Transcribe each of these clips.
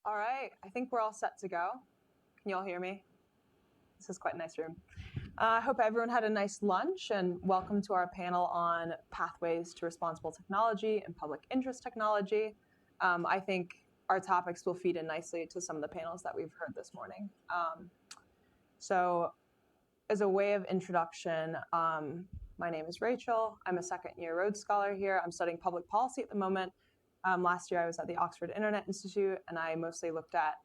All right, I think we're all set to go. Can you all hear me? This is quite a nice room. I hope everyone had a nice lunch, and welcome to our panel on pathways to responsible technology and public interest technology. I think our topics will feed in nicely to some of the panels that we've heard this morning. So as a way of introduction, my name is Rachael. I'm a second-year Rhodes Scholar here. I'm studying public policy at the moment. Last year I was at the Oxford Internet Institute, and I mostly looked at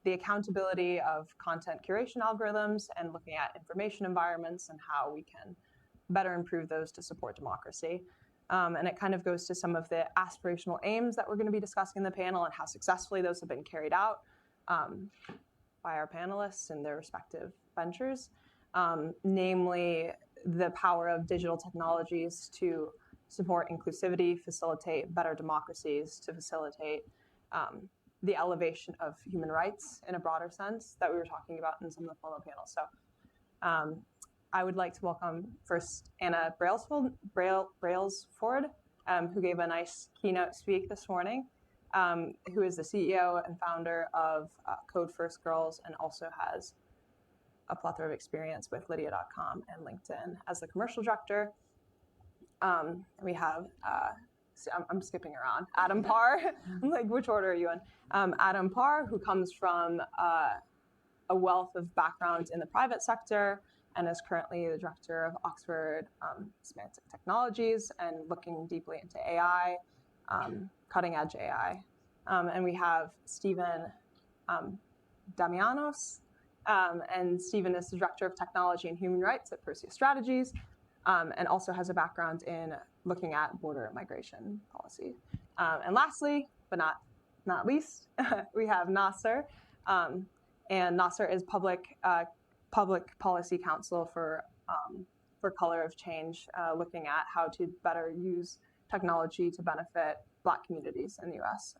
the accountability of content curation algorithms and looking at information environments and how we can better improve those to support democracy. And it kind of goes to some of the aspirational aims that we're going to be discussing in the panel and how successfully those have been carried out by our panelists in their respective ventures, namely the power of digital technologies to support inclusivity, facilitate better democracies, to facilitate the elevation of human rights in a broader sense that we were talking about in some of the former panels. So I would like to welcome first Anna Brailsford, who gave a nice keynote speak this morning, who is the CEO and founder of Code First Girls and also has a plethora of experience with Lydia.com and LinkedIn as the commercial director. We have, I'm skipping around, Adam Parr. I'm like, which order are you in? Adam Parr, who comes from a wealth of background in the private sector and is currently the director of Oxford Semantic Technologies and looking deeply into AI, cutting edge AI. And we have Stephen Damianos, and Stephen is the director of technology and human rights at Perseus Strategies, and also has a background in looking at border migration policy. And lastly, but not least, we have Nasser. And Nasser is public policy counsel for Color of Change, looking at how to better use technology to benefit Black communities in the US.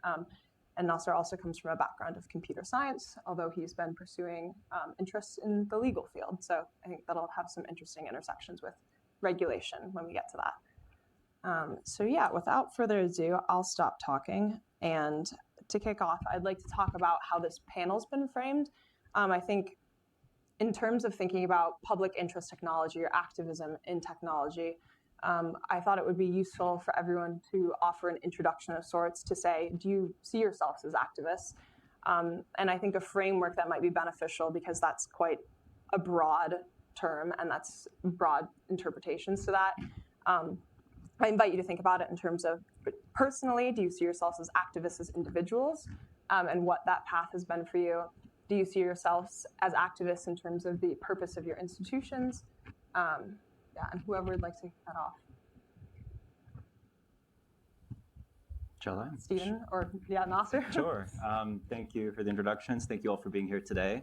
And Nasser also comes from a background of computer science, although he's been pursuing interests in the legal field. So I think that'll have some interesting intersections with regulation when we get to that. So yeah, without further ado, I'll stop talking. And to kick off, I'd like to talk about how this panel's been framed. I think in terms of thinking about public interest technology or activism in technology, I thought it would be useful for everyone to offer an introduction of sorts to say, do you see yourselves as activists? And I think a framework that might be beneficial, because that's quite a broad term and that's broad interpretations to that. I invite you to think about it in terms of, personally, do you see yourselves as activists as individuals, and what that path has been for you? Do you see yourselves as activists in terms of the purpose of your institutions? Yeah, and whoever would like to kick that off. Shall I? Stephen, or yeah, Nasser? Sure. Thank you for the introductions. Thank you all for being here today.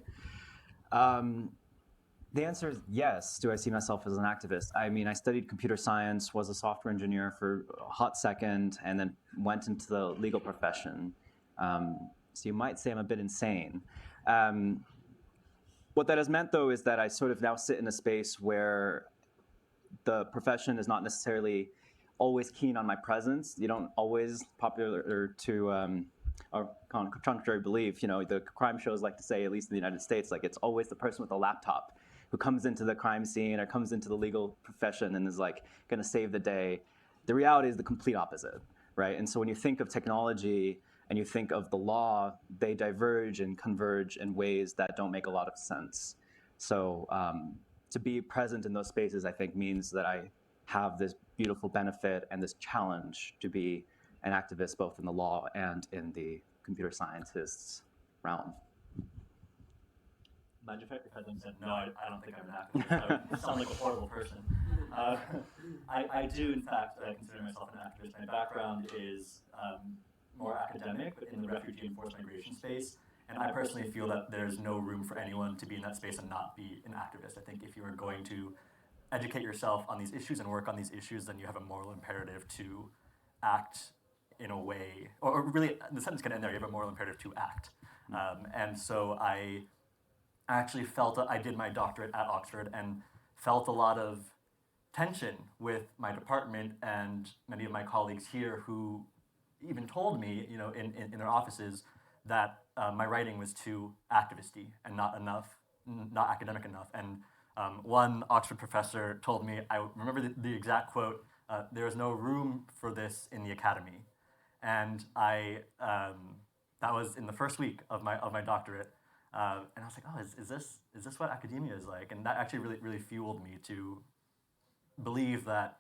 The answer is yes. Do I see myself as an activist? I mean, I studied computer science, was a software engineer for a hot second, and then went into the legal profession. So you might say I'm a bit insane. What that has meant, though, is that I sort of now sit in a space where the profession is not necessarily always keen on my presence. You don't always, popular to or contrary belief, the crime shows like to say, at least in the United States, like it's always the person with a laptop who comes into the crime scene or comes into the legal profession and is like going to save the day. The reality is the complete opposite, right? And so when you think of technology and you think of the law, they diverge and converge in ways that don't make a lot of sense. So to be present in those spaces, I think, means that I have this beautiful benefit and this challenge to be an activist both in the law and in the computer scientists realm. Mind if I said, no, I don't think I'm an activist. I sound like a horrible person. I do, in fact, consider myself an activist. My background is more academic, but in the refugee and forced migration space. And I personally feel that there's no room for anyone to be in that space and not be an activist. I think if you are going to educate yourself on these issues and work on these issues, then you have a moral imperative to act in a way, or really, the sentence can end there, you have a moral imperative to act. And so I actually felt, I did my doctorate at Oxford and felt a lot of tension with my department and many of my colleagues here who even told me, in their offices, that my writing was too activisty and not academic enough. And one Oxford professor told me, I remember the exact quote, there is no room for this in the academy. And that was in the first week of my doctorate. And I was like, oh, is this what academia is like? And that actually really fueled me to believe that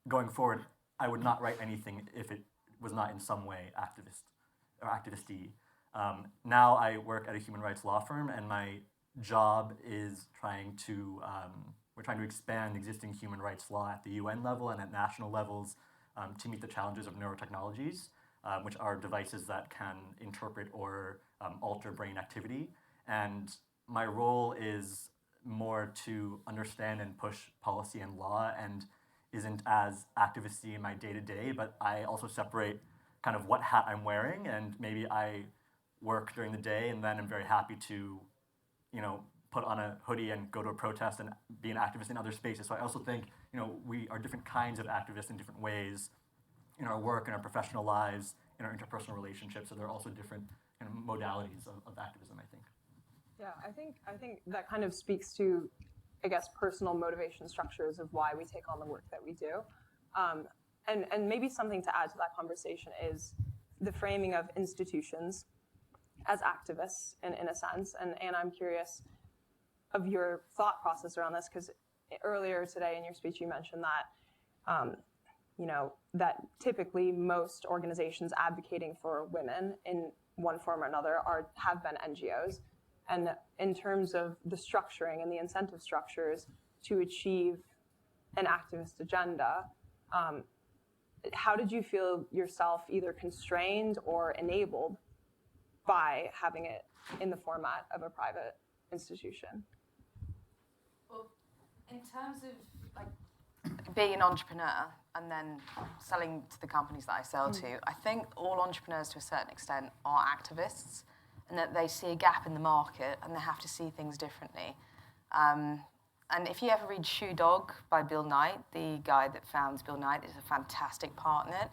going forward, I would not write anything if it was not in some way activist-y. Now I work at a human rights law firm, and my job is we're trying to expand existing human rights law at the UN level and at national levels to meet the challenges of neurotechnologies, which are devices that can interpret or alter brain activity. And my role is more to understand and push policy and law, and isn't as activisty in my day-to-day, but I also separate kind of what hat I'm wearing, and maybe I work during the day and then I'm very happy to, put on a hoodie and go to a protest and be an activist in other spaces. So I also think, we are different kinds of activists in different ways in our work, in our professional lives, in our interpersonal relationships. So there are also different modalities of activism, I think. Yeah, I think that kind of speaks to, I guess, personal motivation structures of why we take on the work that we do. And maybe something to add to that conversation is the framing of institutions as activists in a sense. And I'm curious of your thought process around this, because earlier today in your speech you mentioned that that typically most organizations advocating for women in one form or another have been NGOs. And in terms of the structuring and the incentive structures to achieve an activist agenda, how did you feel yourself either constrained or enabled by having it in the format of a private institution? Well, in terms of being an entrepreneur and then selling to the companies that I sell to, I think all entrepreneurs to a certain extent are activists, and that they see a gap in the market and they have to see things differently. And if you ever read Shoe Dog by Bill Knight, the guy that founds Bill Knight is a fantastic part in it,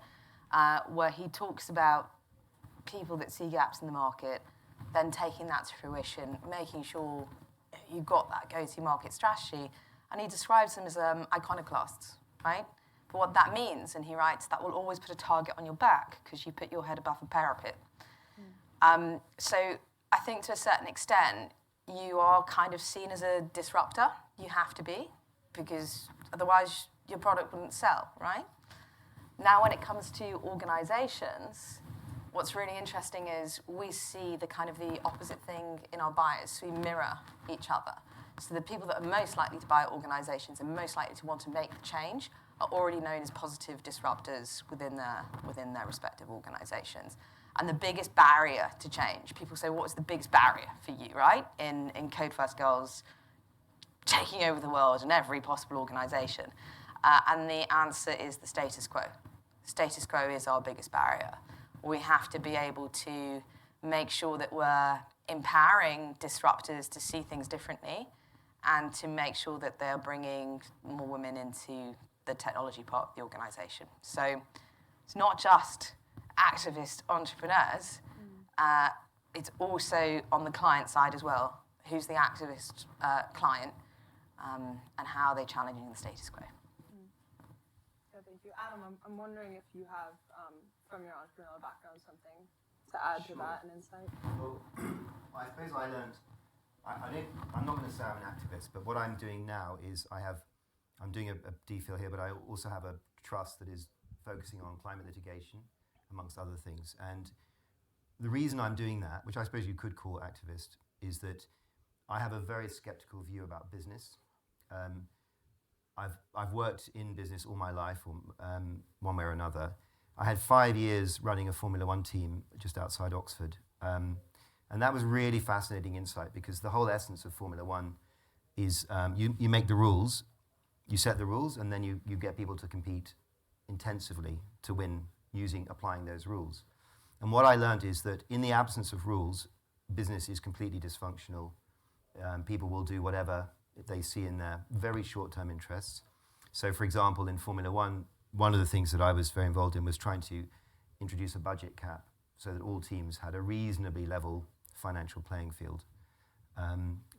where he talks about people that see gaps in the market, then taking that to fruition, making sure you've got that go-to-market strategy. And he describes them as iconoclasts, right? But what that means, and he writes, that will always put a target on your back because you put your head above a parapet. So I think to a certain extent, you are kind of seen as a disruptor. You have to be, because otherwise your product wouldn't sell, right? Now, when it comes to organizations, what's really interesting is we see the kind of the opposite thing in our buyers. We mirror each other. So the people that are most likely to buy organizations and most likely to want to make the change are already known as positive disruptors within their respective organizations. And the biggest barrier to change, people say, what is the biggest barrier for you, right? In Code First Girls taking over the world in every possible organization. And the answer is the status quo. Status quo is our biggest barrier. We have to be able to make sure that we're empowering disruptors to see things differently and to make sure that they're bringing more women into the technology part of the organization. So it's not just activist entrepreneurs, it's also on the client side as well. Who's the activist client and how are they challenging the status quo? Yeah, thank you. Adam, I'm wondering if you have, from your entrepreneurial background, something to add to that, an insight? Well, I suppose I learned, I'm not going to say I'm an activist, but what I'm doing now is I'm doing a DPhil here, but I also have a trust that is focusing on climate litigation, amongst other things. And the reason I'm doing that, which I suppose you could call activist, is that I have a very skeptical view about business. I've worked in business all my life, one way or another. I had 5 years running a Formula One team just outside Oxford. And that was really fascinating insight, because the whole essence of Formula One is you make the rules, you set the rules, and then you get people to compete intensively to win applying those rules. And what I learned is that in the absence of rules, business is completely dysfunctional. People will do whatever they see in their very short-term interests. So, for example, in Formula One, one of the things that I was very involved in was trying to introduce a budget cap so that all teams had a reasonably level financial playing field.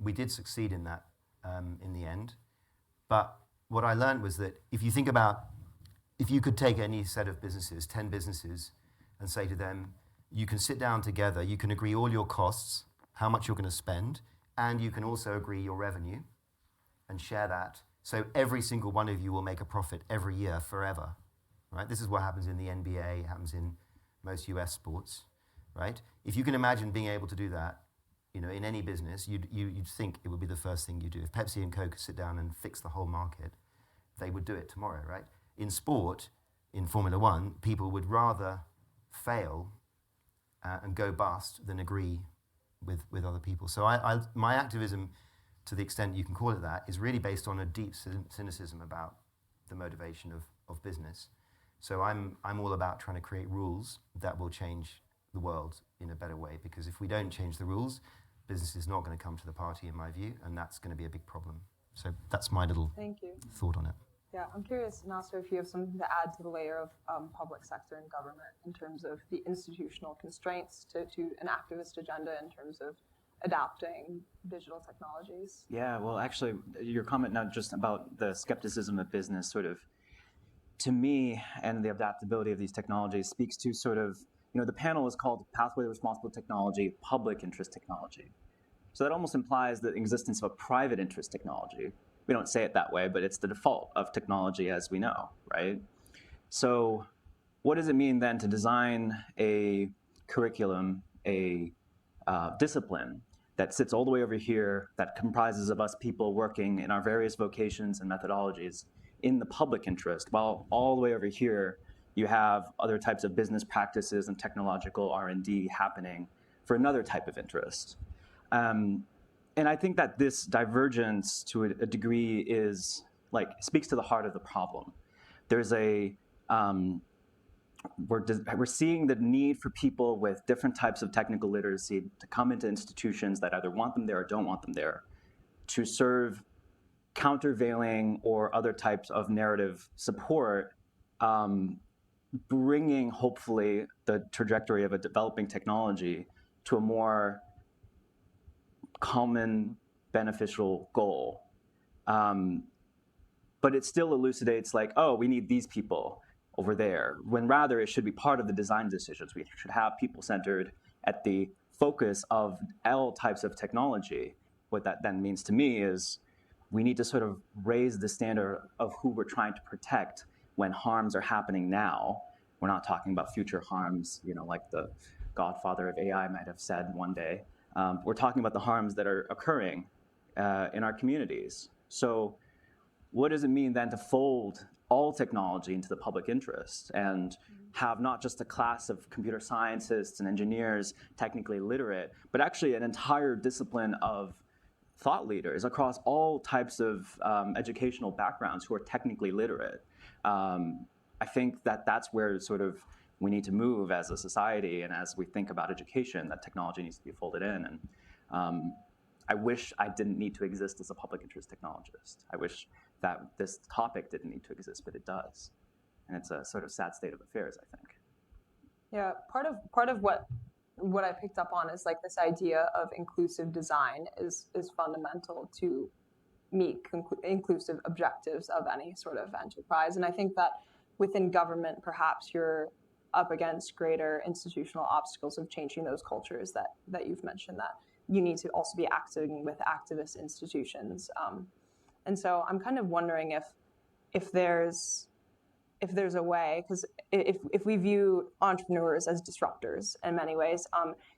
We did succeed in that in the end. But what I learned was that if you think about, if you could take any set of businesses, 10 businesses, and say to them, you can sit down together, you can agree all your costs, how much you're going to spend, and you can also agree your revenue and share that. So every single one of you will make a profit every year forever, right? This is what happens in the NBA, it happens in most US sports, right? If you can imagine being able to do that, you know, in any business, you'd think it would be the first thing you do. If Pepsi and Coke could sit down and fix the whole market, they would do it tomorrow, right? In sport, in Formula One, people would rather fail and go bust than agree with other people. So my activism, to the extent you can call it that, is really based on a deep cynicism about the motivation of business. So I'm all about trying to create rules that will change the world in a better way, because if we don't change the rules, business is not going to come to the party, in my view, and that's going to be a big problem. So that's my little Thank you. thought on it. Yeah, I'm curious, Nasser, if you have something to add to the layer of public sector and government in terms of the institutional constraints to an activist agenda in terms of adapting digital technologies. Yeah, well, actually, your comment now just about the skepticism of business sort of, to me, and the adaptability of these technologies speaks to sort of, you know, the panel is called Pathway to Responsible Technology, Public Interest Technology. So that almost implies the existence of a private interest technology. We don't say it that way, but it's the default of technology as we know, right? So what does it mean then to design a curriculum, a discipline that sits all the way over here, that comprises of us people working in our various vocations and methodologies in the public interest, while all the way over here you have other types of business practices and technological R&D happening for another type of interest. And I think that this divergence to a degree is like speaks to the heart of the problem. There's a we're seeing the need for people with different types of technical literacy to come into institutions that either want them there or don't want them there, to serve countervailing or other types of narrative support, bringing hopefully the trajectory of a developing technology to a more common beneficial goal. But it still elucidates like, oh, we need these people over there, when rather it should be part of the design decisions. We should have people centered at the focus of all types of technology. What that then means to me is we need to sort of raise the standard of who we're trying to protect when harms are happening now. We're not talking about future harms, you know, like the godfather of AI might have said one day. We're talking about the harms that are occurring in our communities. So what does it mean then to fold all technology into the public interest and have not just a class of computer scientists and engineers technically literate, but actually an entire discipline of thought leaders across all types of educational backgrounds who are technically literate? I think that that's where sort of we need to move as a society, and as we think about education, that technology needs to be folded in. And I wish I didn't need to exist as a public interest technologist. I wish that this topic didn't need to exist, but it does. And it's a sort of sad state of affairs, I think. Yeah, part of what I picked up on is like this idea of inclusive design is fundamental to meet inclusive objectives of any sort of enterprise. And I think that within government, perhaps you're up against greater institutional obstacles of changing those cultures that you've mentioned, that you need to also be acting with activist institutions. And so I'm kind of wondering if there's a way, because if we view entrepreneurs as disruptors in many ways,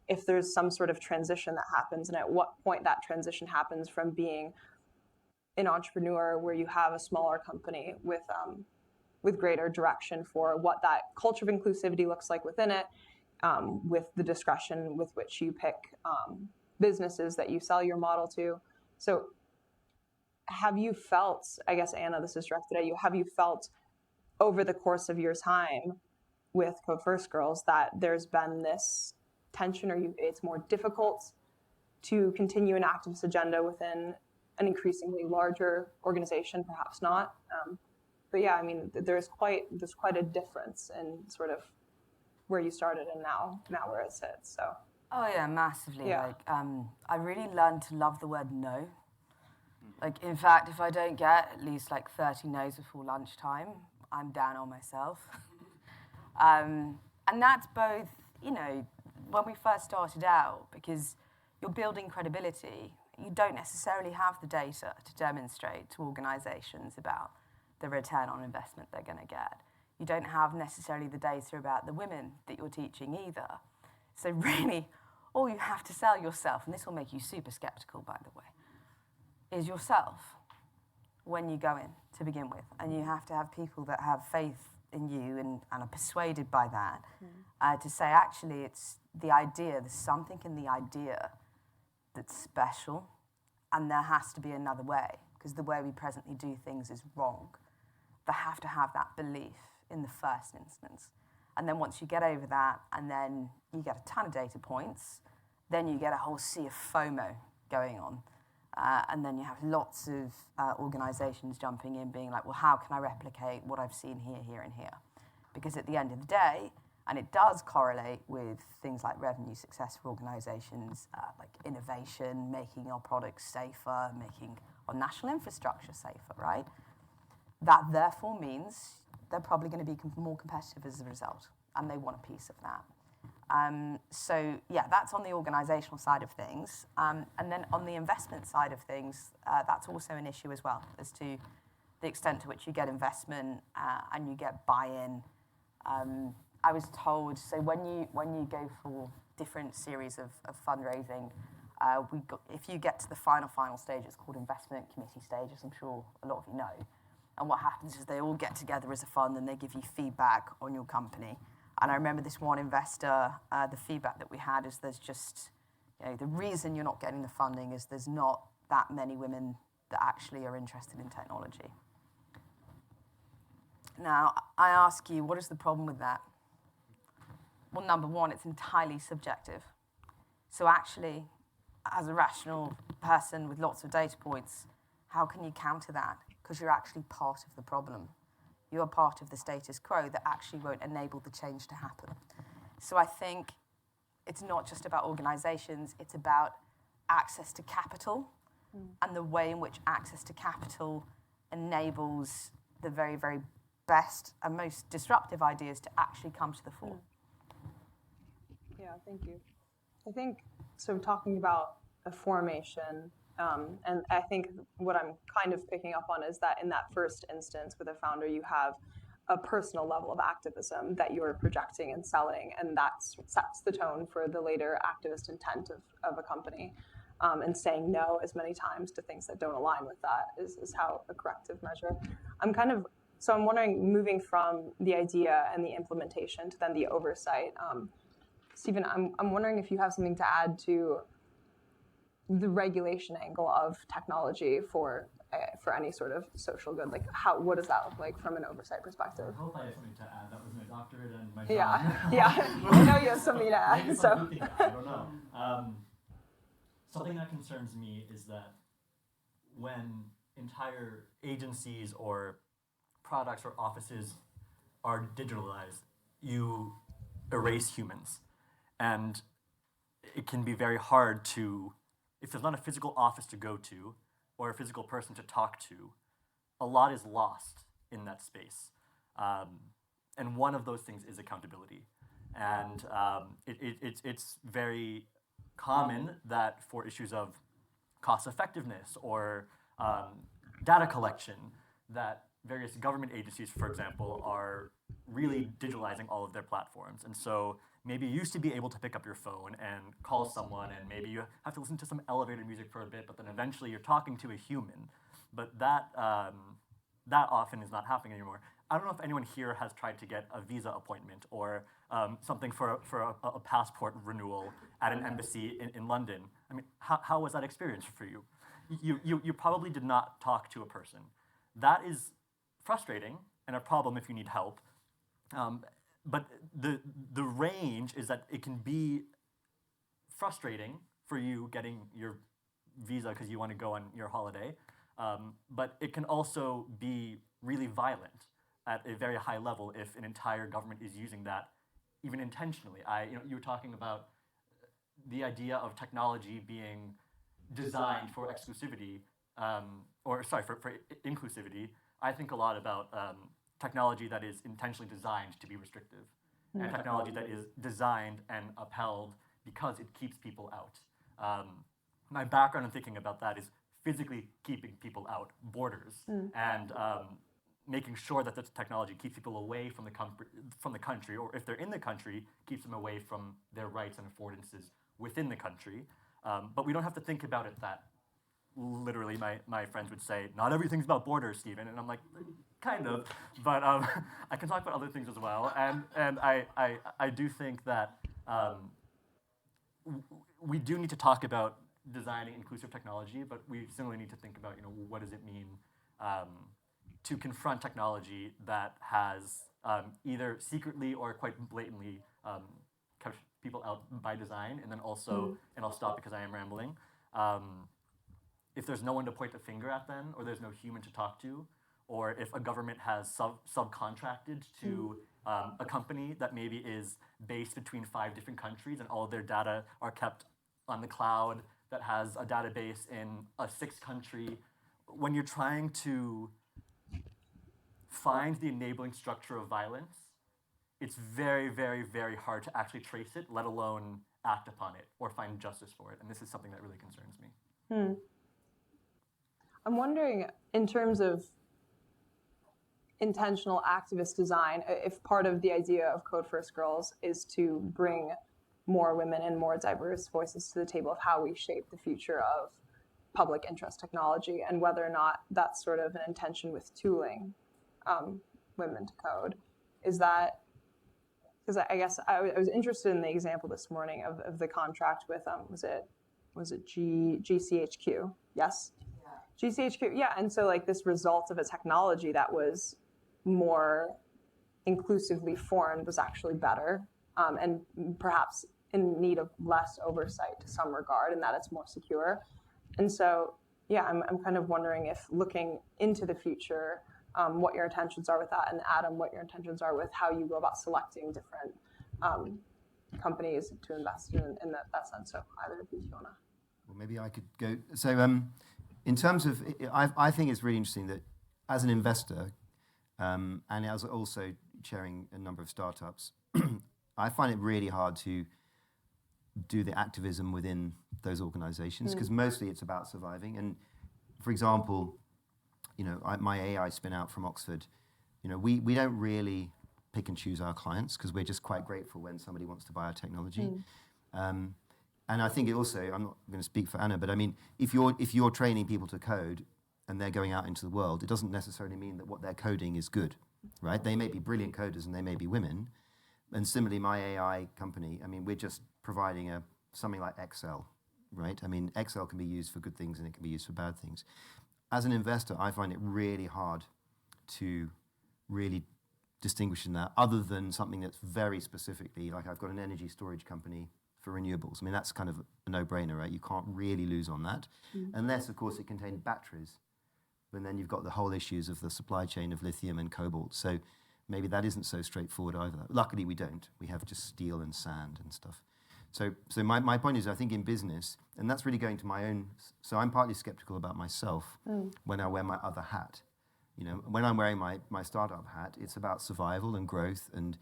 if there's some sort of transition that happens, and at what point that transition happens from being an entrepreneur where you have a smaller company with greater direction for what that culture of inclusivity looks like within it, with the discretion with which you pick businesses that you sell your model to. So have you felt, I guess, Anna, this is directed at you, have you felt over the course of your time with Code First Girls that there's been this tension, or it's more difficult to continue an activist agenda within an increasingly larger organization? Perhaps not. But yeah, I mean, there's quite a difference in sort of where you started and now where it sits. So Oh yeah, massively. Yeah. Like, I really learned to love the word no. Like, in fact, if I don't get at least like 30 no's before lunchtime, I'm down on myself. And that's both, you know, when we first started out, because you're building credibility, you don't necessarily have the data to demonstrate to organizations about the return on investment they're going to get. You don't have necessarily the data about the women that you're teaching either. So really, all you have to sell yourself, and this will make you super skeptical, by the way, is yourself when you go in to begin with. And you have to have people that have faith in you and are persuaded by that to say, actually, it's the idea, there's something in the idea that's special, and there has to be another way, because the way we presently do things is wrong. They have to have that belief in the first instance. And then once you get over that, and then you get a ton of data points, then you get a whole sea of FOMO going on. And then you have lots of organizations jumping in, being like, well, how can I replicate what I've seen here, here, and here? Because at the end of the day, and it does correlate with things like revenue success for organizations, like innovation, making our products safer, making our national infrastructure safer, right? That therefore means they're probably going to be more competitive as a result, and they want a piece of that. So yeah, that's on the organizational side of things. And then on the investment side of things, that's also an issue as well, as to the extent to which you get investment and you get buy-in. I was told, so when you go for different series of fundraising, if you get to the final stage, it's called investment committee stage, as I'm sure a lot of you know. And what happens is they all get together as a fund and they give you feedback on your company. And I remember this one investor, the feedback that we had is there's just, you know, the reason you're not getting the funding is there's not that many women that actually are interested in technology. Now, I ask you, what is the problem with that? Well, number one, it's entirely subjective. So actually, as a rational person with lots of data points, how can you counter that? Because you're actually part of the problem. You are part of the status quo that actually won't enable the change to happen. So I think it's not just about organizations, it's about access to capital and the way in which access to capital enables the very, very best and most disruptive ideas to actually come to the fore. Yeah, thank you. I think, so talking about a formation, and I think what I'm kind of picking up on is that in that first instance with a founder, you have a personal level of activism that you're projecting and selling, and that sets the tone for the later activist intent of a company. And saying no as many times to things that don't align with that is how a corrective measure. So I'm wondering, moving from the idea and the implementation to then the oversight, Stephen, I'm wondering if you have something to add to the regulation angle of technology for any sort of social good. Like, what does that look like from an oversight perspective? I hope I have something to add. That was my doctorate and my job. Yeah. I know you have something to add. Maybe So I don't know. Something that concerns me is that when entire agencies or products or offices are digitalized, you erase humans. And it can be very hard to, if there's not a physical office to go to or a physical person to talk to, a lot is lost in that space. And one of those things is accountability. And it's very common that for issues of cost effectiveness or data collection, that various government agencies, for example, are really digitalizing all of their platforms. And so maybe you used to be able to pick up your phone and call someone, and maybe you have to listen to some elevator music for a bit, but then eventually you're talking to a human. But that often is not happening anymore. I don't know if anyone here has tried to get a visa appointment or something for a passport renewal at an embassy in London. I mean, how was that experience for you? You probably did not talk to a person. That is frustrating and a problem if you need help. But the range is that it can be frustrating for you getting your visa because you want to go on your holiday, but it can also be really violent at a very high level if an entire government is using that even intentionally. You were talking about the idea of technology being designed for exclusivity, for inclusivity. I think a lot about technology that is intentionally designed to be restrictive, and technology that is designed and upheld because it keeps people out. My background in thinking about that is physically keeping people out, borders, and making sure that the technology keeps people away from the country, or if they're in the country, keeps them away from their rights and affordances within the country. But we don't have to think about it that literally. My friends would say, not everything's about borders, Stephen, and I'm like, kind of, but I can talk about other things as well, and I do think that we do need to talk about designing inclusive technology, but we similarly need to think about, what does it mean to confront technology that has either secretly or quite blatantly kept people out by design, and then also, and I'll stop because I am rambling, if there's no one to point the finger at then, or there's no human to talk to, or if a government has subcontracted to a company that maybe is based between 5 different countries and all of their data are kept on the cloud, that has a database in a 6th country, when you're trying to find the enabling structure of violence, it's very, very, very hard to actually trace it, let alone act upon it or find justice for it. And this is something that really concerns me. I'm wondering, in terms of intentional activist design, if part of the idea of Code First Girls is to bring more women and more diverse voices to the table of how we shape the future of public interest technology, and whether or not that's sort of an intention with tooling women to code. Is that, because I guess I was interested in the example this morning of the contract with, was it GCHQ? Yes? Yeah. GCHQ, yeah, and so like this result of a technology that was more inclusively formed was actually better, and perhaps in need of less oversight to some regard, and that it's more secure. And so, yeah, I'm kind of wondering if, looking into the future, what your intentions are with that, and Adam, what your intentions are with how you go about selecting different companies to invest in that sense. So either of you, if you want to. Well, maybe I could go. So in terms of, I think it's really interesting that as an investor, and as also chairing a number of startups, I find it really hard to do the activism within those organizations, because mostly it's about surviving. And for example, my AI spin out from Oxford, we don't really pick and choose our clients, because we're just quite grateful when somebody wants to buy our technology. And I think it also, I'm not going to speak for Anna, but I mean, if you're training people to code and they're going out into the world, it doesn't necessarily mean that what they're coding is good, right? They may be brilliant coders and they may be women. And similarly, my AI company, I mean, we're just providing something like Excel, right? I mean, Excel can be used for good things and it can be used for bad things. As an investor, I find it really hard to really distinguish in that, other than something that's very specifically, like I've got an energy storage company for renewables. I mean, that's kind of a no-brainer, right? You can't really lose on that, unless, of course, it contained batteries. And then you've got the whole issues of the supply chain of lithium and cobalt. So maybe that isn't so straightforward either. Luckily, we don't. We have just steel and sand and stuff. So my point is, I think in business, and that's really going to my own, so I'm partly skeptical about myself when I wear my other hat. When I'm wearing my startup hat, it's about survival and growth and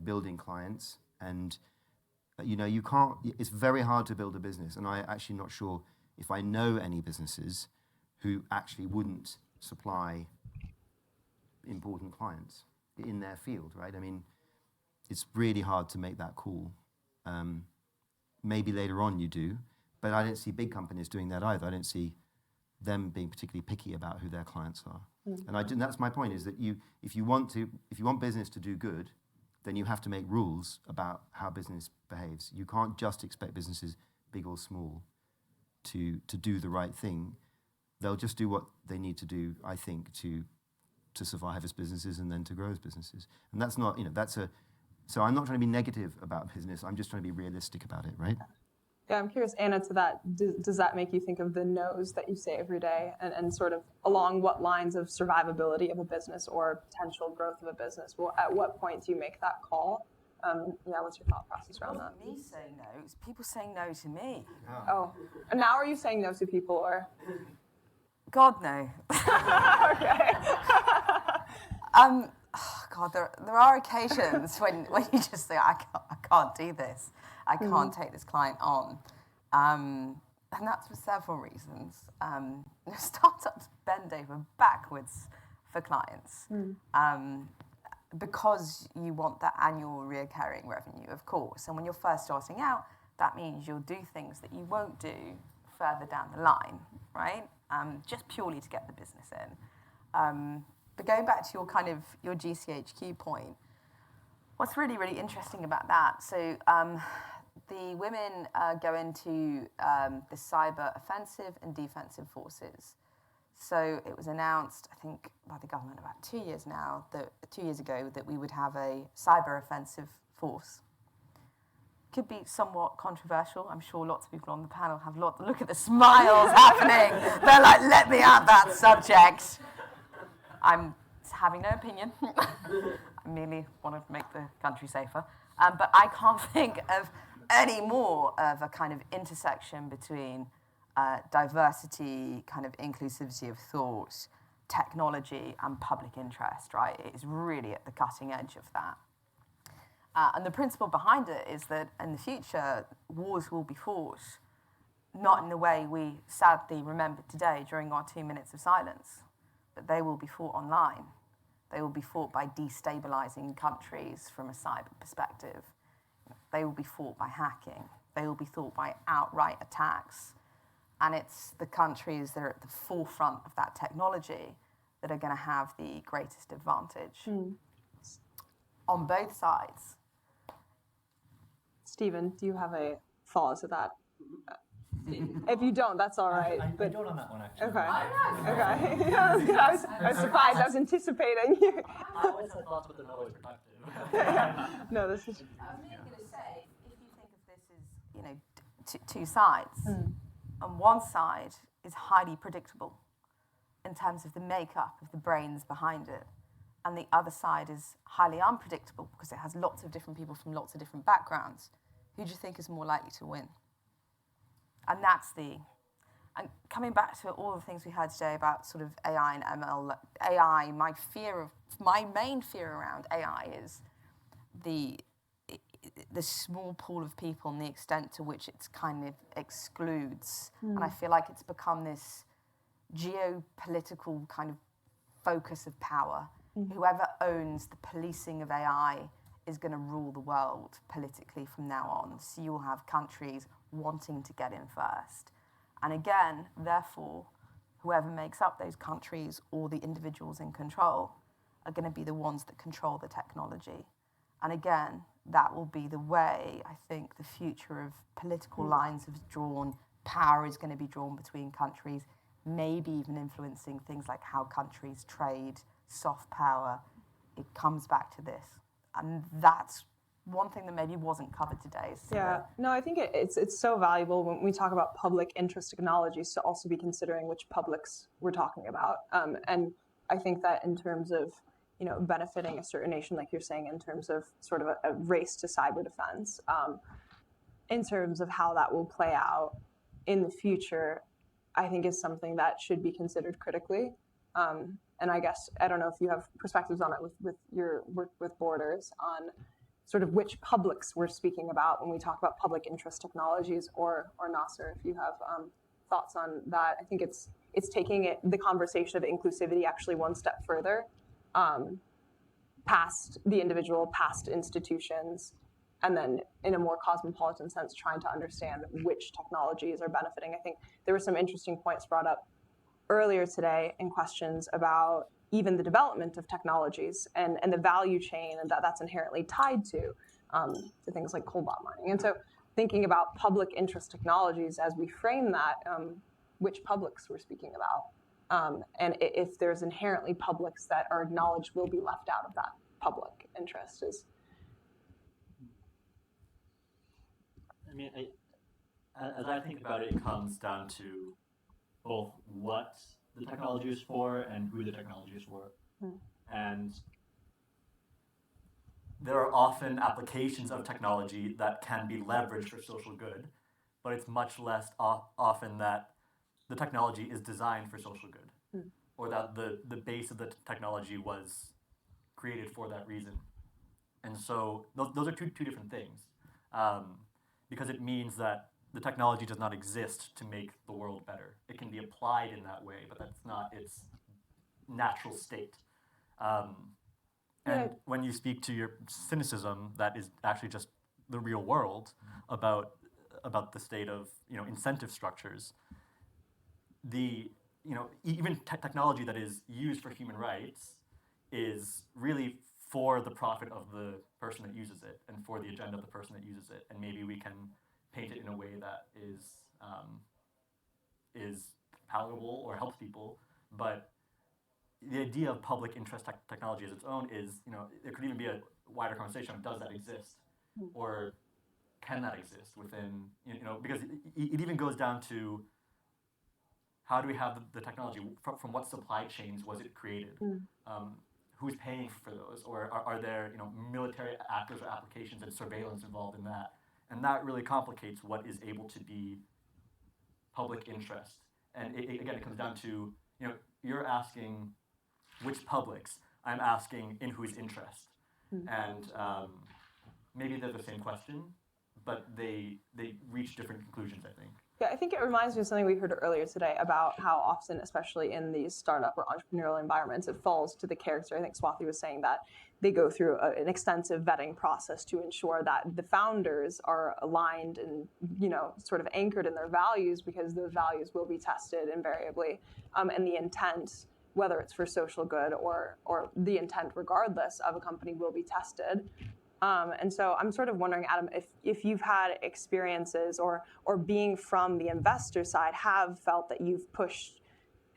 building clients. And, you can't, it's very hard to build a business. And I'm actually not sure if I know any businesses who actually wouldn't supply important clients in their field, right? I mean, it's really hard to make that call. Maybe later on you do, but I don't see big companies doing that either. I don't see them being particularly picky about who their clients are. And that's my point, is that if you want business to do good, then you have to make rules about how business behaves. You can't just expect businesses, big or small, to do the right thing. They'll just do what they need to do, I think, to survive as businesses and then to grow as businesses. And that's not, so I'm not trying to be negative about business. I'm just trying to be realistic about it, right? Yeah, I'm curious, Anna, to that, does that make you think of the no's that you say every day, and sort of along what lines of survivability of a business or potential growth of a business? Well, at what point do you make that call? what's your thought process around that? Me saying no, it's people saying no to me. Oh, and now are you saying no to people, or? God, no. Okay. God, there are occasions when you just say, I can't do this. I can't take this client on. And that's for several reasons. Startups bend over backwards for clients because you want that annual recurring revenue, of course. And when you're first starting out, that means you'll do things that you won't do further down the line, right? Just purely to get the business in. But going back to your GCHQ point, what's really, really interesting about that, so the women go into the cyber offensive and defensive forces. So it was announced, I think, by the government about 2 years ago, that we would have a cyber offensive force. Could be somewhat controversial. I'm sure lots of people on the panel have look at the smiles happening. They're like, let me have that subject. I'm having no opinion. I merely want to make the country safer. But I can't think of any more of a kind of intersection between diversity, kind of inclusivity of thought, technology, and public interest, right? It is really at the cutting edge of that. And the principle behind it is that in the future, wars will be fought, not in the way we sadly remember today during our 2 minutes of silence, but they will be fought online. They will be fought by destabilizing countries from a cyber perspective. They will be fought by hacking. They will be fought by outright attacks. And it's the countries that are at the forefront of that technology that are going to have the greatest advantage on both sides. Stephen, do you have a thought to that? If you don't, that's all right. I but don't on that one, actually. okay. Okay. Yeah, that's good. I was surprised. I was anticipating you. I always had thoughts, but they're not always productive. No, this is. I was going to say, if you think of this as, two sides, and one side is highly predictable in terms of the makeup of the brains behind it, and the other side is highly unpredictable because it has lots of different people from lots of different backgrounds, who do you think is more likely to win? And and coming back to all the things we heard today about sort of AI and ML, AI, my main fear around AI is the small pool of people and the extent to which it's kind of excludes. And I feel like it's become this geopolitical kind of focus of power. Whoever owns the policing of AI is going to rule the world politically from now on. So you will have countries wanting to get in first. And again, therefore, whoever makes up those countries or the individuals in control are going to be the ones that control the technology. And again, that will be the way, I think, the future of political lines have drawn. Power is going to be drawn between countries, maybe even influencing things like how countries trade, soft power. It comes back to this. And that's one thing that maybe wasn't covered today. So Yeah, no, I think it's so valuable when we talk about public interest technologies to also be considering which publics we're talking about. And I think that in terms of, benefiting a certain nation, like you're saying, in terms of sort of a race to cyber defense, in terms of how that will play out in the future, I think is something that should be considered critically. And I guess, I don't know if you have perspectives on it with your work with Borders on sort of which publics we're speaking about when we talk about public interest technologies, or Nasser, if you have thoughts on that. I think it's taking the conversation of inclusivity actually one step further, past the individual, past institutions, and then in a more cosmopolitan sense, trying to understand which technologies are benefiting. I think there were some interesting points brought up earlier today in questions about even the development of technologies and the value chain, and that's inherently tied to things like cobalt mining. And so thinking about public interest technologies as we frame that, which publics we're speaking about, and if there's inherently publics that are acknowledged will be left out of that public interest is. I mean, as I think about it, it comes down to both what the technology is for and who the technology is for. And there are often applications of technology that can be leveraged for social good, but it's much less often that the technology is designed for social good, or that the base of the technology was created for that reason. And so those are two different things, because it means that the technology does not exist to make the world better. It can be applied in that way, but that's not its natural state. And when you speak to your cynicism, that is actually just the real world about the state of incentive structures. Even technology that is used for human rights is really for the profit of the person that uses it and for the agenda of the person that uses it. And maybe we can paint it in a way that is palatable or helps people, but the idea of public interest technology as its own is, there could even be a wider conversation of does that exist, or can that exist within, because it even goes down to how do we have the technology, from what supply chains was it created, who's paying for those, or are there military actors or applications and surveillance involved in that, and that really complicates what is able to be public interest. And again, it comes down to, you're asking which publics, I'm asking in whose interest. And maybe they're the same question, but they reach different conclusions, I think. Yeah, I think it reminds me of something we heard earlier today about how often, especially in these startup or entrepreneurial environments, it falls to the character. I think Swathi was saying that they go through an extensive vetting process to ensure that the founders are aligned and, sort of anchored in their values, because those values will be tested invariably. And the intent, whether it's for social good or the intent regardless of a company, will be tested. And so I'm sort of wondering, Adam, if you've had experiences or being from the investor side have felt that you've pushed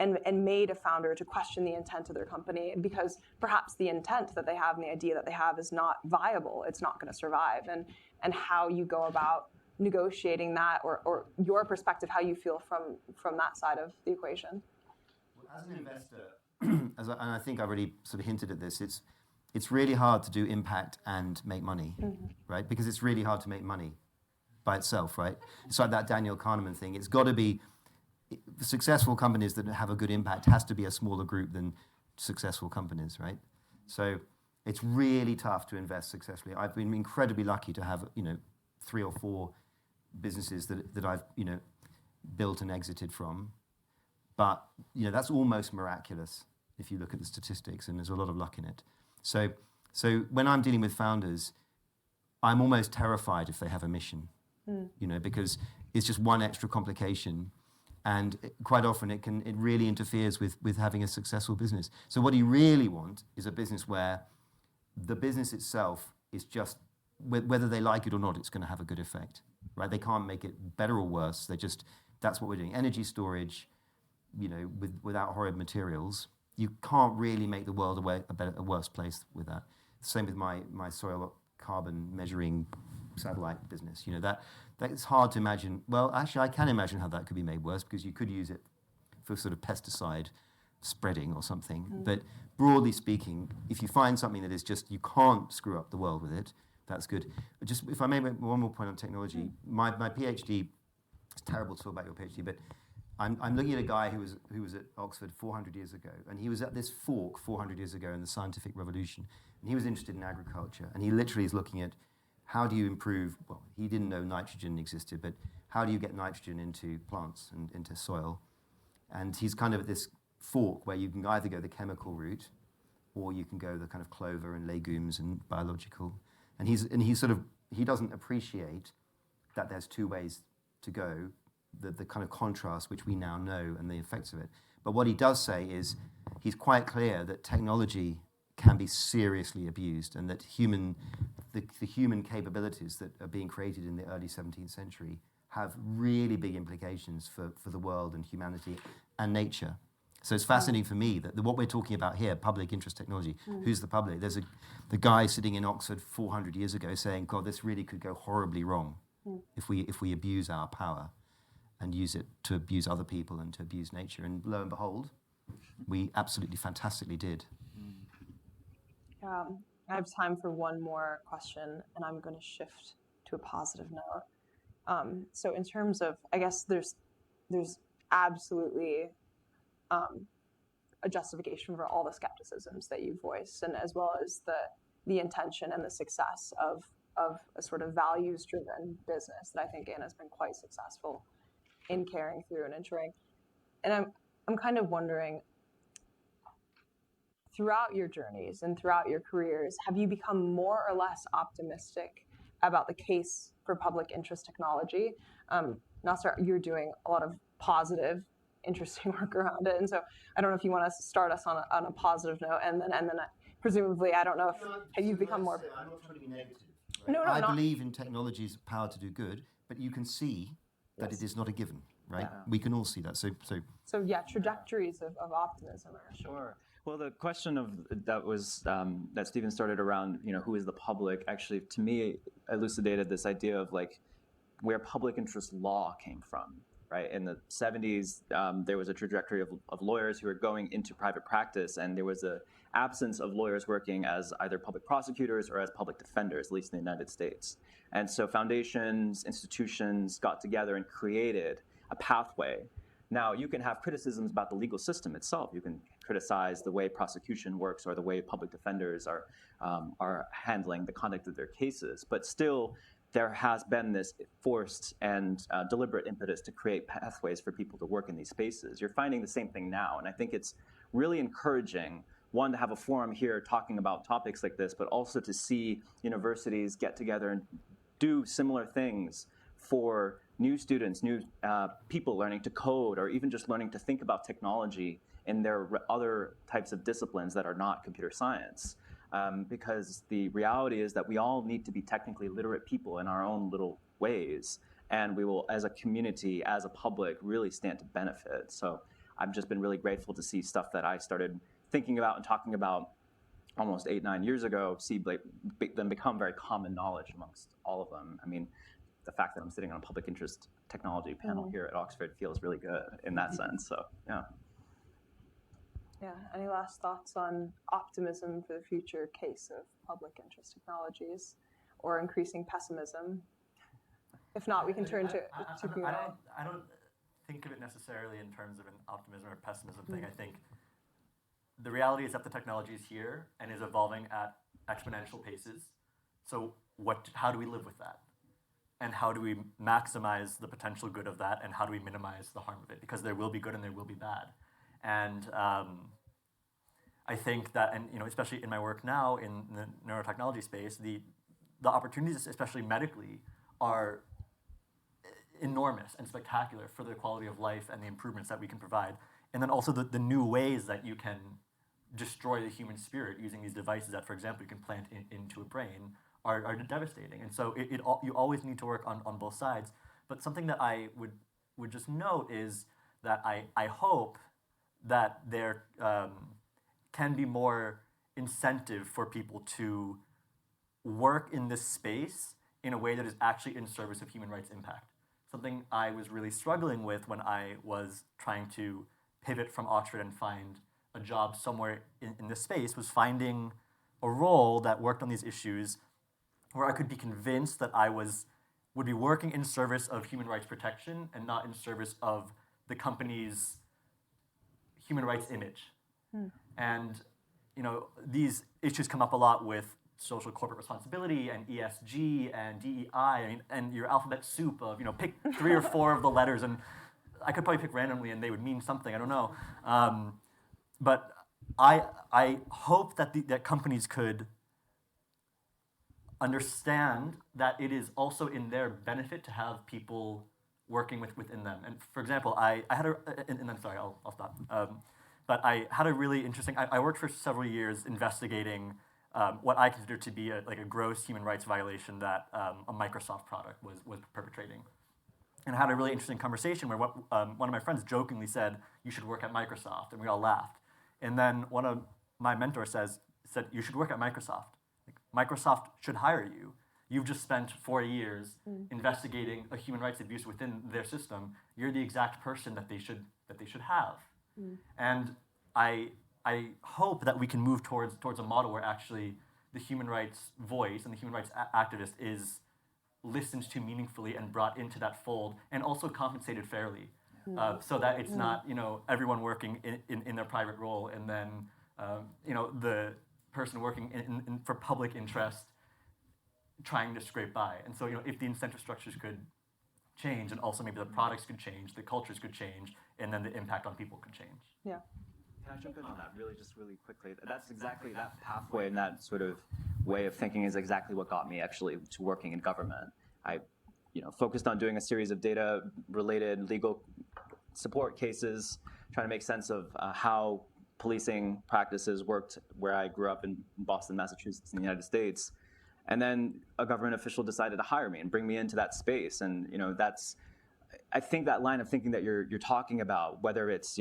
and made a founder to question the intent of their company, because perhaps the intent that they have and the idea that they have is not viable, it's not going to survive, and how you go about negotiating that, or your perspective, how you feel from that side of the equation. As an investor, and I think I already sort of hinted at this, it's really hard to do impact and make money, right? Because it's really hard to make money by itself, right? It's like that Daniel Kahneman thing. It's got to be, successful companies that have a good impact has to be a smaller group than successful companies, right? So it's really tough to invest successfully. I've been incredibly lucky to have, 3 or 4 businesses that I've, built and exited from. But, that's almost miraculous if you look at the statistics, and there's a lot of luck in it. So when I'm dealing with founders, I'm almost terrified if they have a mission, because it's just one extra complication, and quite often it really interferes with having a successful business. So what you really want is a business where the business itself is just, whether they like it or not, it's going to have a good effect, right? They can't make it better or worse. That's what we're doing. Energy storage, without horrid materials. You can't really make the world a worse place with that. Same with my soil carbon measuring satellite business. That it's hard to imagine. Well, actually, I can imagine how that could be made worse, because you could use it for sort of pesticide spreading or something. But broadly speaking, if you find something that is just, you can't screw up the world with it, that's good. But just, if I may make one more point on technology, my PhD, it's terrible to talk about your PhD, but I'm looking at a guy who was at Oxford 400 years ago, and he was at this fork 400 years ago in the scientific revolution, and he was interested in agriculture, and he literally is looking at how do you improve, well, he didn't know nitrogen existed, but how do you get nitrogen into plants and into soil? And he's kind of at this fork where you can either go the chemical route, or you can go the kind of clover and legumes and biological, and he doesn't appreciate that there's 2 ways to go, the kind of contrast which we now know and the effects of it. But what he does say is he's quite clear that technology can be seriously abused, and that the human capabilities that are being created in the early 17th century have really big implications for the world and humanity and nature. So it's fascinating for me that what we're talking about here, public interest technology, who's the public? There's the guy sitting in Oxford 400 years ago saying, God, this really could go horribly wrong if we abuse our power and use it to abuse other people and to abuse nature. And lo and behold, we absolutely fantastically did. I have time for one more question, and I'm going to shift to a positive note. So in terms of, I guess there's absolutely a justification for all the skepticisms that you voiced, and as well as the intention and the success of a sort of values-driven business that I think Anna's been quite successful in carrying through and ensuring. And I'm kind of wondering, throughout your journeys and throughout your careers, have you become more or less optimistic about the case for public interest technology? Nasser, you're doing a lot of positive, interesting work around it, and so I don't know if you want to start us on a positive note, and then presumably, I don't know if you've become more. I'm not trying to be negative. No, I believe in technology's power to do good, but you can see that it is not a given, right? Yeah. We can all see that. So yeah, trajectories of optimism. Sure. Well, the question that Stephen started around, who is the public, actually, to me, elucidated this idea of like where public interest law came from, right? In the 70s, there was a trajectory of lawyers who were going into private practice, and there was an absence of lawyers working as either public prosecutors or as public defenders, at least in the United States. And so foundations, institutions got together and created a pathway. Now, you can have criticisms about the legal system itself. You can criticize the way prosecution works or the way public defenders are handling the conduct of their cases. But still, there has been this forced and deliberate impetus to create pathways for people to work in these spaces. You're finding the same thing now. And I think it's really encouraging, one, to have a forum here talking about topics like this, but also to see universities get together and do similar things for new students, new people learning to code, or even just learning to think about technology in their other types of disciplines that are not computer science. Because the reality is that we all need to be technically literate people in our own little ways, and we will, as a community, as a public, really stand to benefit. So I've just been really grateful to see stuff that I started thinking about and talking about almost 8-9 years ago, see them become very common knowledge amongst all of them. I mean, the fact that I'm sitting on a public interest technology panel here at Oxford feels really good in that sense. So, yeah. Yeah. Any last thoughts on optimism for the future case of public interest technologies, or increasing pessimism? If not, we can turn to Q&A. I don't think of it necessarily in terms of an optimism or pessimism thing. I think the reality is that the technology is here and is evolving at exponential paces. So how do we live with that? And how do we maximize the potential good of that, and how do we minimize the harm of it? Because there will be good and there will be bad. And I think that, and especially in my work now in the neurotechnology space, the opportunities, especially medically, are enormous and spectacular for the quality of life and the improvements that we can provide. And then also the new ways that you can destroy the human spirit using these devices that, for example, you can plant into a brain are devastating. And so you always need to work on both sides. But something that I would just note is that I hope that there can be more incentive for people to work in this space in a way that is actually in service of human rights impact. Something I was really struggling with when I was trying to pivot from Oxford and find a job somewhere in this space was finding a role that worked on these issues where I could be convinced that I would be working in service of human rights protection and not in service of the company's human rights image. And these issues come up a lot with social corporate responsibility and ESG and DEI, and your alphabet soup of pick 3 or 4 of the letters, and I could probably pick randomly and they would mean something. I don't know, but I hope that companies could understand that it is also in their benefit to have people working within them. And for example, I had and I'm sorry, I'll stop. But I had a really interesting, I worked for several years investigating what I consider to be a gross human rights violation that a Microsoft product was perpetrating. And I had a really interesting conversation where one of my friends jokingly said, "You should work at Microsoft," and we all laughed. And then one of my mentors said, "You should work at Microsoft. Microsoft should hire you. You've just spent 4 years investigating a human rights abuse within their system. You're the exact person that they should have." And I hope that we can move towards a model where actually the human rights voice and the human rights activist is listened to meaningfully and brought into that fold, and also compensated fairly, so that it's not, everyone working in their private role, and then the person working for public interest trying to scrape by. And so if the incentive structures could change, and also maybe the products could change, the cultures could change, and then the impact on people could change. Yeah. Can I jump in on that really quickly? That's exactly that pathway and that sort of way of thinking is exactly what got me actually to working in government. I, focused on doing a series of data-related legal support cases, trying to make sense of how policing practices worked where I grew up in Boston, Massachusetts, in the United States. And then a government official decided to hire me and bring me into that space. And I think that line of thinking that you're talking about, whether it's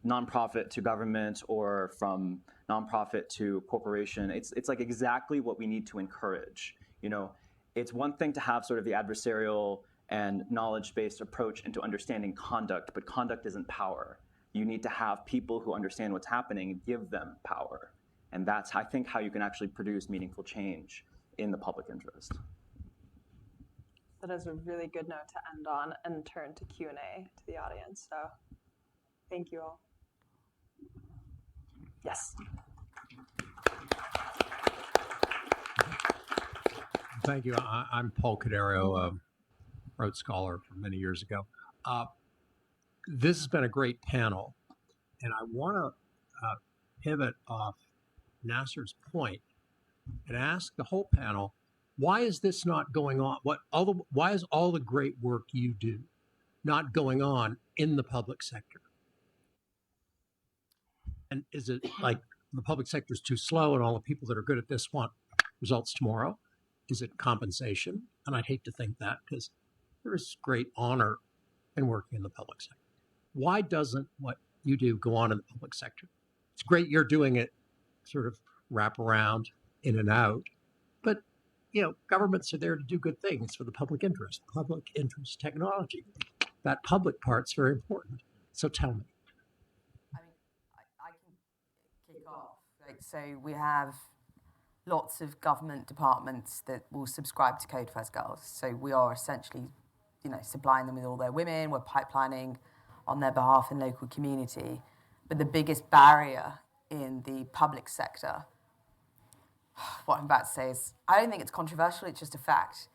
nonprofit to government or from nonprofit to corporation, it's like exactly what we need to encourage. It's one thing to have sort of the adversarial and knowledge-based approach into understanding conduct, but conduct isn't power. You need to have people who understand what's happening and give them power. And that's, I think, how you can actually produce meaningful change in the public interest. That is a really good note to end on and turn to Q&A to the audience. So thank you all. Yes. Thank you. I'm Paul Cadario, a Rhodes Scholar from many years ago. This has been a great panel, and I want to pivot off Nasser's point and ask the whole panel, why is this not going on? Why is all the great work you do not going on in the public sector? And is it like the public sector is too slow and all the people that are good at this want results tomorrow? Is it compensation? And I'd hate to think that, because there is great honor in working in the public sector. Why doesn't what you do go on in the public sector? It's great you're doing it sort of wrap around, in and out, but governments are there to do good things for the public interest technology. That public part's very important. So tell me. I mean, I can kick off. So we have lots of government departments that will subscribe to Code First Girls. So we are essentially, supplying them with all their women. We're pipelining on their behalf in local community. But the biggest barrier in the public sector, what I'm about to say is, I don't think it's controversial, it's just a fact.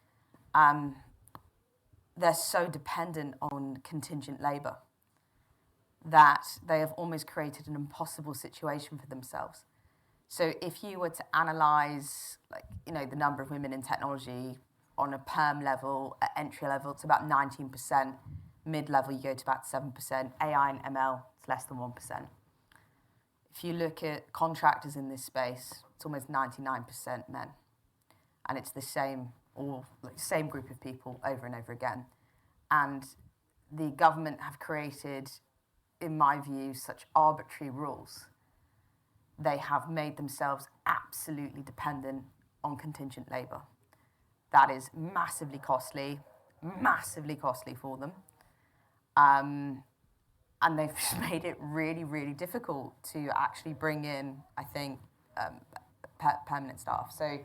They're so dependent on contingent labour that they have almost created an impossible situation for themselves. So if you were to analyse, the number of women in technology on a perm level, at entry level, it's about 19%. Mid-level, you go to about 7%. AI and ML, it's less than 1%. If you look at contractors in this space, it's almost 99% men. And it's the same group of people over and over again. And the government have created, in my view, such arbitrary rules. They have made themselves absolutely dependent on contingent labour. That is massively costly for them. And they've made it really, really difficult to actually bring in, I think, permanent staff. So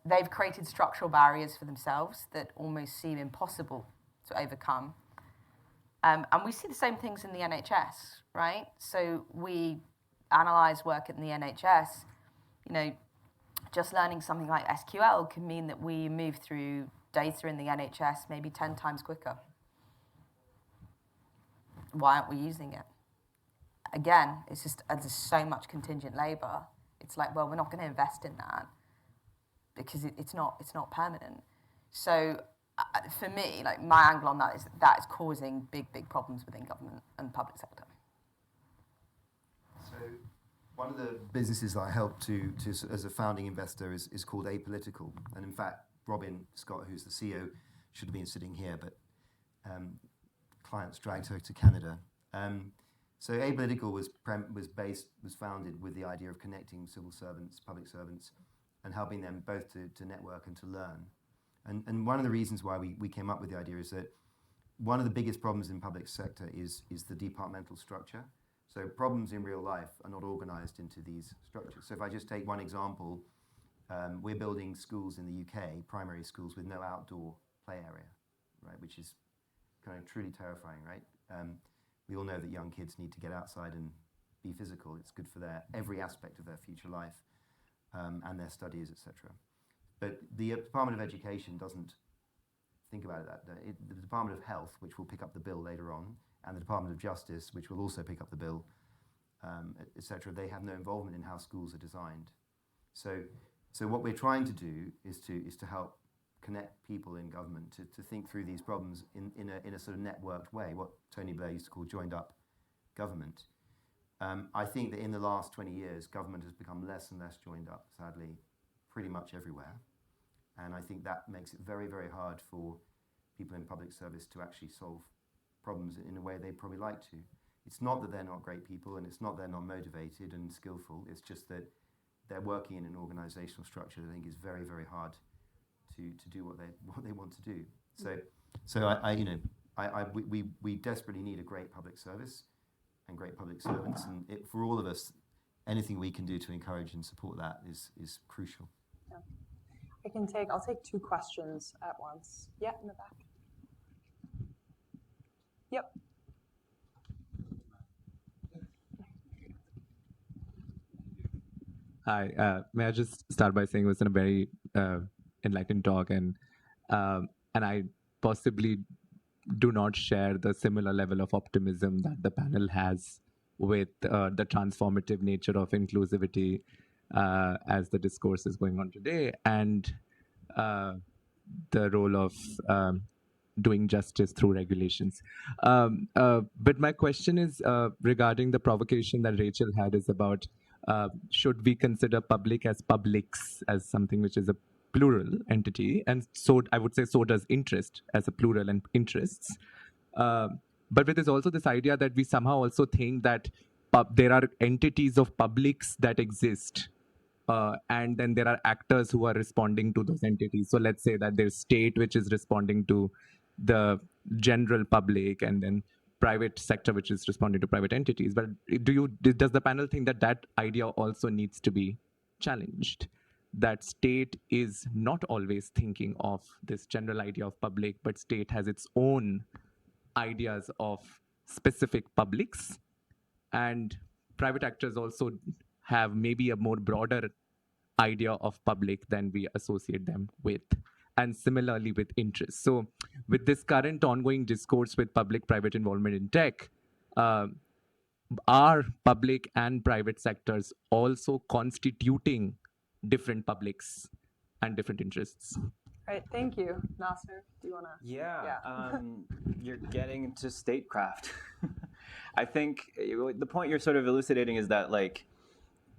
they've created structural barriers for themselves that almost seem impossible to overcome. And we see the same things in the NHS, right? So we analyse work in the NHS. Just learning something like SQL can mean that we move through data in the NHS maybe 10 times quicker. Why aren't we using it? Again, it's just there's so much contingent labour. It's like, well, we're not going to invest in that because it's not permanent. So for me, my angle on that is causing big problems within government and public sector. So one of the businesses that I helped to as a founding investor is called Apolitical. And in fact, Robin Scott, who's the CEO, should have been sitting here, but clients dragged her to Canada. So Apolitical was founded with the idea of connecting civil servants, public servants, and helping them both to network and to learn. And one of the reasons why we came up with the idea is that one of the biggest problems in public sector is the departmental structure. So problems in real life are not organized into these structures. So if I just take one example, we're building schools in the UK, primary schools with no outdoor play area, right? Which is kind of truly terrifying, right? We all know that young kids need to get outside and be physical. It's good for every aspect of their future life and their studies, etc. But the Department of Education doesn't think about it. The Department of Health, which will pick up the bill later on, and the Department of Justice, which will also pick up the bill, etc., they have no involvement in how schools are designed. So what we're trying to do is to help connect people in government to think through these problems in a sort of networked way, what Tony Blair used to call joined up government. I think that in the last 20 years, government has become less and less joined up, sadly, pretty much everywhere. And I think that makes it very, very hard for people in public service to actually solve problems in a way they'd probably like to. It's not that they're not great people, and it's not they're not motivated and skillful. It's just that they're working in an organizational structure that I think is very, very hard to do what they want to do. We desperately need a great public service and great public servants, and for all of us, anything we can do to encourage and support that is crucial. Yeah. I'll take two questions at once. Yeah, in the back. Yep. Hi, may I just start by saying it was a very enlightened talk, and I possibly do not share the similar level of optimism that the panel has with the transformative nature of inclusivity as the discourse is going on today, and the role of doing justice through regulations. But my question is regarding the provocation that Rachael had is about should we consider public as publics as something which is a plural entity, and so I would say so does interest as a plural and interests. But there's also this idea that we somehow also think that there are entities of publics that exist, and then there are actors who are responding to those entities. So let's say that there's state which is responding to the general public, and then private sector which is responding to private entities. But does the panel think that that idea also needs to be challenged? That state is not always thinking of this general idea of public, but state has its own ideas of specific publics, and private actors also have maybe a more broader idea of public than we associate them with, and similarly with interests. So with this current ongoing discourse with public-private involvement in tech, are public and private sectors also constituting different publics and different interests? Right, thank you. Nasser, do you want to? Yeah. You're getting into statecraft. I think the point you're sort of elucidating is that, like,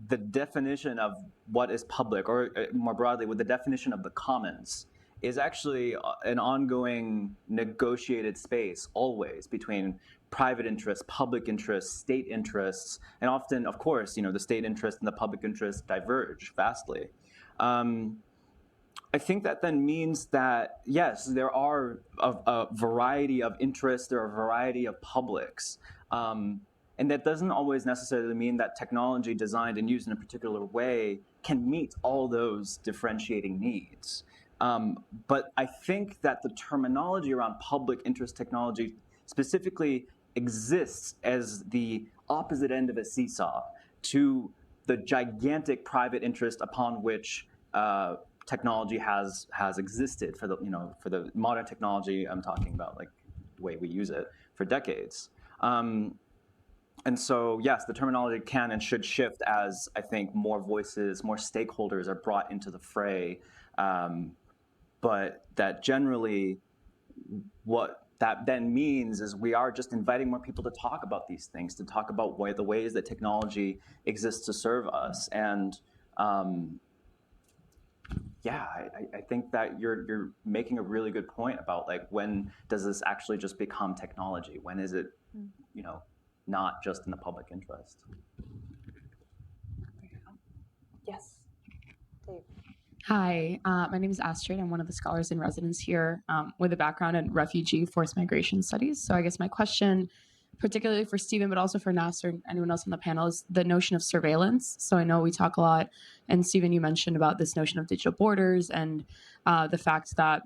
the definition of what is public, or more broadly, with the definition of the commons, is actually an ongoing negotiated space always between private interests, public interests, state interests, and often, of course, the state interest and the public interest diverge vastly. I think that then means that, yes, there are a variety of interests, there are a variety of publics. And that doesn't always necessarily mean that technology designed and used in a particular way can meet all those differentiating needs. But I think that the terminology around public interest technology specifically exists as the opposite end of a seesaw to the gigantic private interest upon which technology has existed for the modern technology. I'm talking about, like, the way we use it for decades. And so, yes, the terminology can and should shift as, I think, more voices, more stakeholders are brought into the fray. But that generally, what that then means is we are just inviting more people to talk about these things, to talk about the ways that technology exists to serve us. And I think that you're making a really good point about, like, when does this actually just become technology? When is it, not just in the public interest? Yes, Dave. Hi, my name is Astrid. I'm one of the scholars in residence here with a background in refugee forced migration studies. So I guess my question particularly for Stephen, but also for Nasser and anyone else on the panel, is the notion of surveillance. So I know we talk a lot, and Stephen, you mentioned about this notion of digital borders and the fact that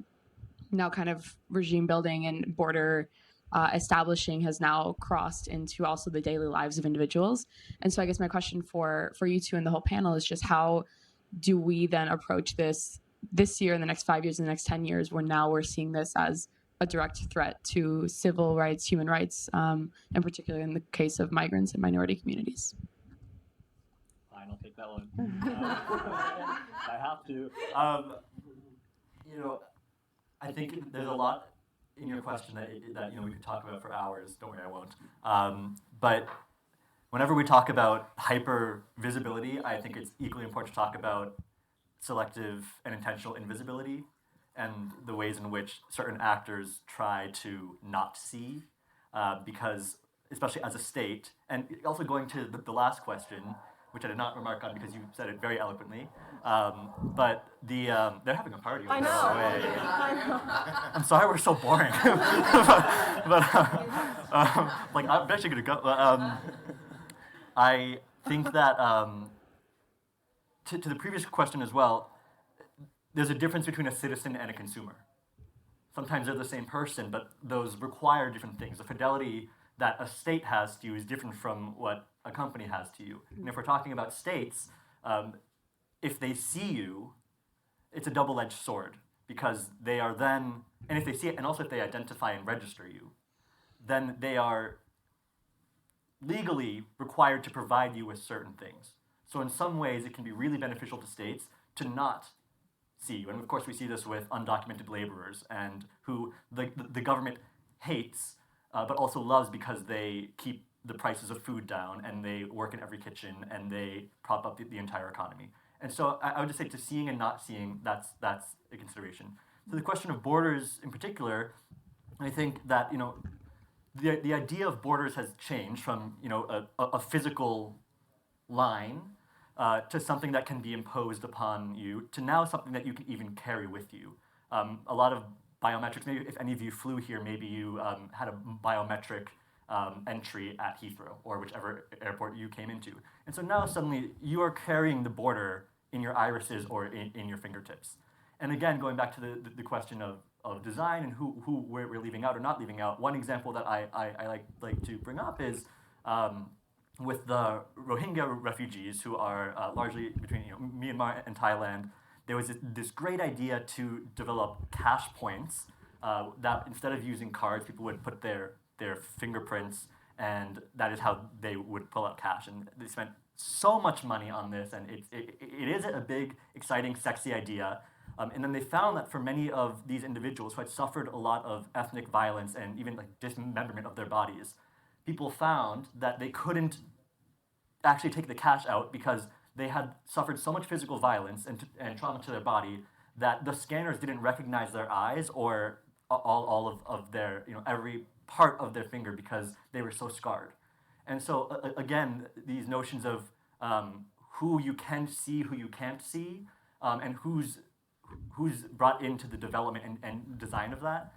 now kind of regime building and border establishing has now crossed into also the daily lives of individuals. And so I guess my question for you two and the whole panel is just how do we then approach this year, in the next 5 years, in the next 10 years, where now we're seeing this as a direct threat to civil rights, human rights, and particularly in the case of migrants and minority communities? Fine, I'll take that one. I have to. I think there's a lot in your question that we could talk about for hours. Don't worry, I won't. But whenever we talk about hyper visibility, I think it's equally important to talk about selective and intentional invisibility and the ways in which certain actors try to not see, because especially as a state, and also going to the last question, which I did not remark on because you said it very eloquently, but they're having a party over I there, know. by the way. I know. I'm sorry we're so boring, but I'm actually gonna go. I think that to the previous question as well, there's a difference between a citizen and a consumer. Sometimes they're the same person, but those require different things. The fidelity that a state has to you is different from what a company has to you. And if we're talking about states, if they see you, it's a double-edged sword, because they are then, and if they see it, and also if they identify and register you, then they are legally required to provide you with certain things. So in some ways, it can be really beneficial to states to not see you. And of course, we see this with undocumented laborers, and who the government hates, but also loves because they keep the prices of food down, and they work in every kitchen, and they prop up the entire economy. And so I would just say, to seeing and not seeing, that's a consideration. So the question of borders in particular, I think that the idea of borders has changed from a physical line to something that can be imposed upon you, to now something that you can even carry with you. A lot of biometrics, maybe if any of you flew here, maybe you had a biometric entry at Heathrow or whichever airport you came into. And so now suddenly you are carrying the border in your irises or in your fingertips. And again, going back to the question of design and who we're leaving out or not leaving out, one example that I like to bring up is with the Rohingya refugees, who are largely between Myanmar and Thailand. There was this great idea to develop cash points that instead of using cards, people would put their fingerprints, and that is how they would pull out cash. And they spent so much money on this, and it is a big, exciting, sexy idea. And then they found that for many of these individuals who had suffered a lot of ethnic violence and even dismemberment of their bodies, people found that they couldn't actually take the cash out because they had suffered so much physical violence and trauma to their body that the scanners didn't recognize their eyes or all of their, every part of their finger, because they were so scarred. And so again, these notions of who you can see, who you can't see, and who's brought into the development and design of that.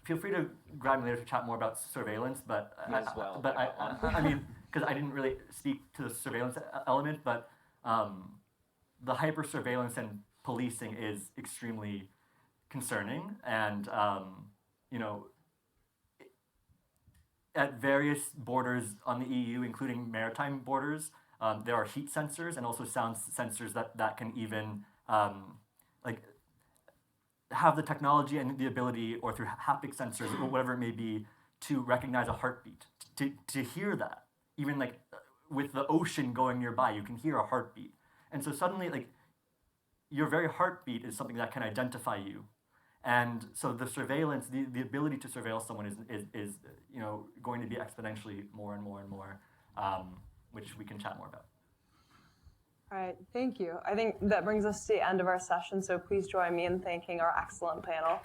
Feel free to grab me later to chat more about surveillance, but I mean, because I didn't really speak to the surveillance element, but the hyper surveillance and policing is extremely concerning, and at various borders on the EU, including maritime borders, there are heat sensors and also sound sensors that can even have the technology and the ability, or through haptic sensors or whatever it may be, to recognize a heartbeat, to hear that. Even with the ocean going nearby, you can hear a heartbeat. And so suddenly, your very heartbeat is something that can identify you. And so the surveillance, the ability to surveil someone is going to be exponentially more and more and more, which we can chat more about. All right, thank you. I think that brings us to the end of our session, so please join me in thanking our excellent panel.